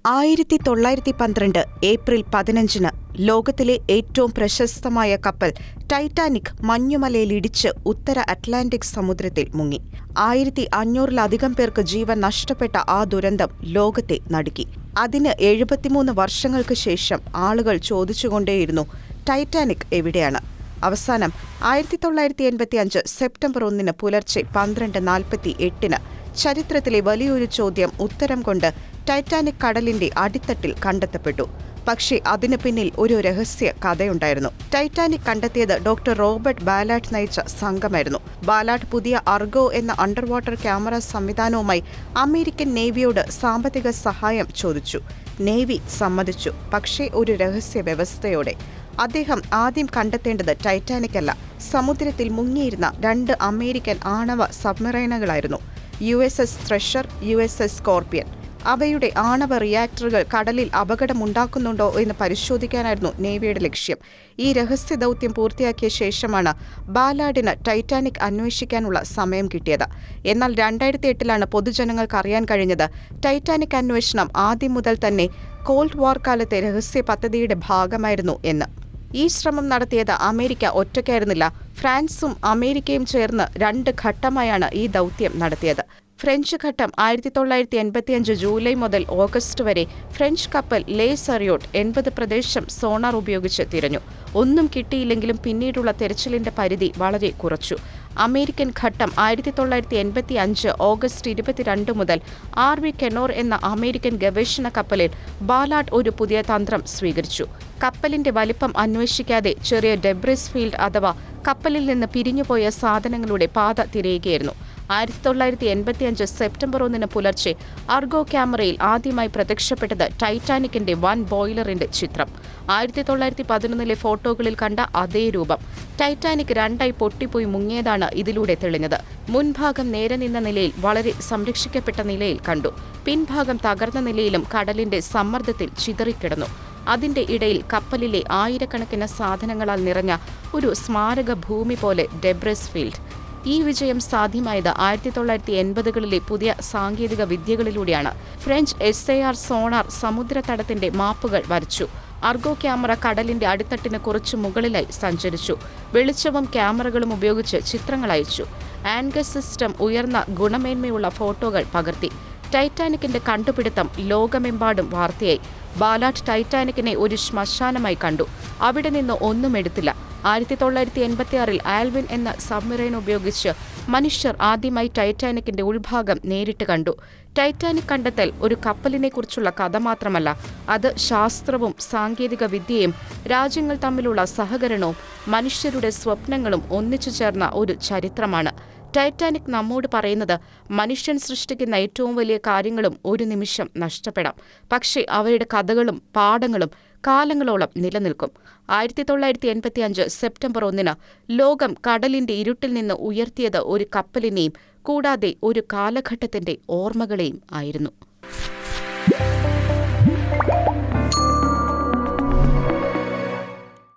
1912 April 15 ലോകത്തിലെ ഏറ്റവും പ്രശസ്തമായ കപ്പൽ ടൈറ്റാനിക് മഞ്ഞുമലയിലിടിച്ച് ഉത്തര അറ്റ്ലാന്റിക് സമുദ്രത്തിൽ മുങ്ങി. 1500-ലധികം പേർക്ക് ജീവൻ നഷ്ടപ്പെട്ട ആ ദുരന്തം ലോകത്തെ നടുക്കി. അതിന് 73 വർഷങ്ങൾക്ക് ശേഷം ആളുകൾ ചോദിച്ചുകൊണ്ടേയിരുന്നു, ടൈറ്റാനിക് എവിടെയാണ്? അവസാനം 1985 സെപ്റ്റംബർ 1 പുലർച്ചെ 12:48 ചരിത്രത്തിലെ വലിയൊരു ചോദ്യം ഉത്തരം കൊണ്ട് ടൈറ്റാനിക് കടലിന്റെ അടിത്തട്ടിൽ കണ്ടെത്തപ്പെട്ടു. പക്ഷേ അതിനു പിന്നിൽ ഒരു രഹസ്യ കഥയുണ്ടായിരുന്നു. ടൈറ്റാനിക് കണ്ടെത്തിയത് ഡോക്ടർ റോബർട്ട് ബാലാട്ട് നയിച്ച സംഘമായിരുന്നു. ബാലാട്ട് പുതിയ അർഗോ എന്ന അണ്ടർ വാട്ടർ ക്യാമറ സംവിധാനവുമായി അമേരിക്കൻ നേവിയോട് സാമ്പത്തിക സഹായം ചോദിച്ചു. നേവി സമ്മതിച്ചു, പക്ഷേ ഒരു രഹസ്യ വ്യവസ്ഥയോടെ. അദ്ദേഹം ആദ്യം കണ്ടെത്തേണ്ടത് ടൈറ്റാനിക് അല്ല, സമുദ്രത്തിൽ മുങ്ങിയിരുന്ന 2 അമേരിക്കൻ ആണവ സബ്മറൈനുകളായിരുന്നു. USS thresher, USS scorpion. അവയുടെ ആണവ റിയാക്ടറുകൾ കടലിൽ അപകടമുണ്ടാക്കുന്നുണ്ടോ എന്ന് പരിശോധിക്കാനായിരുന്നു നേവിയുടെ ലക്ഷ്യം. ഈ രഹസ്യ ദൗത്യം പൂർത്തിയാക്കിയ ശേഷമാണ് ബാലാഡിന് ടൈറ്റാനിക് അന്വേഷിക്കാനുള്ള സമയം കിട്ടിയത്. എന്നാൽ 2008 പൊതുജനങ്ങൾക്ക് അറിയാൻ കഴിഞ്ഞത് ടൈറ്റാനിക് അന്വേഷണം ആദ്യം മുതൽ തന്നെ കോൾഡ് വാർ കാലത്തെ രഹസ്യ പദ്ധതിയുടെ ഭാഗമായിരുന്നു എന്ന്. ഈ ശ്രമം നടത്തിയത് അമേരിക്ക ഒറ്റയ്ക്കായിരുന്നില്ല. ഫ്രാൻസും അമേരിക്കയും ചേർന്ന് 2 ഘട്ടമായാണ് ഈ ദൗത്യം നടത്തിയത്. ഫ്രഞ്ച് ഘട്ടം 1985 ജൂലൈ മുതൽ ഓഗസ്റ്റ് വരെ ഫ്രഞ്ച് കപ്പൽ ലേ സറിയോട്ട് 80 പ്രദേശം സോണാർ ഉപയോഗിച്ച് തിരഞ്ഞു. ഒന്നും കിട്ടിയില്ലെങ്കിലും പിന്നീടുള്ള തെരച്ചിലിന്റെ പരിധി വളരെ കുറച്ചു. അമേരിക്കൻ ഘട്ടം 1985 ഓഗസ്റ്റ് 22 മുതൽ RV കെനോർ എന്ന അമേരിക്കൻ ഗവേഷണ കപ്പലിൽ ബാലാട്ട് ഒരു പുതിയ തന്ത്രം സ്വീകരിച്ചു. കപ്പലിന്റെ വലിപ്പം അന്വേഷിക്കാതെ ചെറിയ ഡെബ്രിസ് ഫീൽഡ് അഥവാ കപ്പലിൽ നിന്ന് പിരിഞ്ഞുപോയ സാധനങ്ങളുടെ പാത തിരയുകയായിരുന്നു. 1985 സെപ്റ്റംബർ 1 പുലർച്ചെ അർഗോ ക്യാമറയിൽ ആദ്യമായി പ്രത്യക്ഷപ്പെട്ടത് ടൈറ്റാനിക്കിന്റെ വൻ ബോയിലറിന്റെ ചിത്രം. 1911 ഫോട്ടോകളിൽ കണ്ട അതേ രൂപം. ടൈറ്റാനിക് 2 പൊട്ടിപ്പോയി മുങ്ങിയതാണ് ഇതിലൂടെ തെളിഞ്ഞത്. മുൻഭാഗം നേരെ നിന്ന നിലയിൽ വളരെ സംരക്ഷിക്കപ്പെട്ട നിലയിൽ കണ്ടു. പിൻഭാഗം തകർന്ന നിലയിലും കടലിന്റെ സമ്മർദ്ദത്തിൽ ചിതറിക്കിടന്നു. അതിന്റെ ഇടയിൽ കപ്പലിലെ ആയിരക്കണക്കിന് സാധനങ്ങളാൽ നിറഞ്ഞ ഒരു സ്മാരക ഭൂമി പോലെ ഡെബ്രിസ് ഫീൽഡ്. ഈ വിജയം സാധ്യമായത് 1980കളിലെ പുതിയ സാങ്കേതിക വിദ്യകളിലൂടെയാണ്. ഫ്രഞ്ച് SAR സോണാർ സമുദ്രതടത്തിന്റെ മാപ്പുകൾ വരച്ചു. അർഗോ ക്യാമറ കടലിന്റെ അടിത്തട്ടിന് കുറച്ചു മുകളിലായി സഞ്ചരിച്ചു. വെളിച്ചവും ക്യാമറകളും ഉപയോഗിച്ച് ചിത്രങ്ങൾ അയച്ചു. ആൻഗസ് സിസ്റ്റം ഉയർന്ന ഗുണമേന്മയുള്ള ഫോട്ടോകൾ പകർത്തി. ടൈറ്റാനിക്കിന്റെ കണ്ടുപിടുത്തം ലോകമെമ്പാടും വാർത്തയായി. ബാലാട്ട് ടൈറ്റാനിക്കിനെ ഒരു ശ്മശാനമായി കണ്ടു. അവിടെ നിന്ന് ഒന്നും എടുത്തില്ല. 1986 ആൽവിൻ എന്ന സബ്മറൈൻ ഉപയോഗിച്ച് മനുഷ്യർ ആദ്യമായി ടൈറ്റാനിക്കിന്റെ ഉൾഭാഗം നേരിട്ട് കണ്ടു. ടൈറ്റാനിക് കണ്ടെത്തൽ ഒരു കപ്പലിനെക്കുറിച്ചുള്ള കഥ മാത്രമല്ല, അത് ശാസ്ത്രവും സാങ്കേതിക വിദ്യയും രാജ്യങ്ങൾ തമ്മിലുള്ള സഹകരണവും മനുഷ്യരുടെ സ്വപ്നങ്ങളും ഒന്നിച്ചു ചേർന്ന ഒരു ചരിത്രമാണ്. ടൈറ്റാനിക് നമ്മോട് പറയുന്നത്, മനുഷ്യൻ സൃഷ്ടിക്കുന്ന ഏറ്റവും വലിയ കാര്യങ്ങളും ഒരു നിമിഷം നഷ്ടപ്പെടാം, പക്ഷേ അവയുടെ കഥകളും പാഠങ്ങളും കാലങ്ങളോളം നിലനിൽക്കും. 1985 സെപ്റ്റംബർ 1 ലോകം കടലിന്റെ ഇരുട്ടിൽ നിന്ന് ഉയർത്തിയത് ഒരു കപ്പലിനെയും കൂടാതെ ഒരു കാലഘട്ടത്തിന്റെ ഓർമ്മകളെയും ആയിരുന്നു.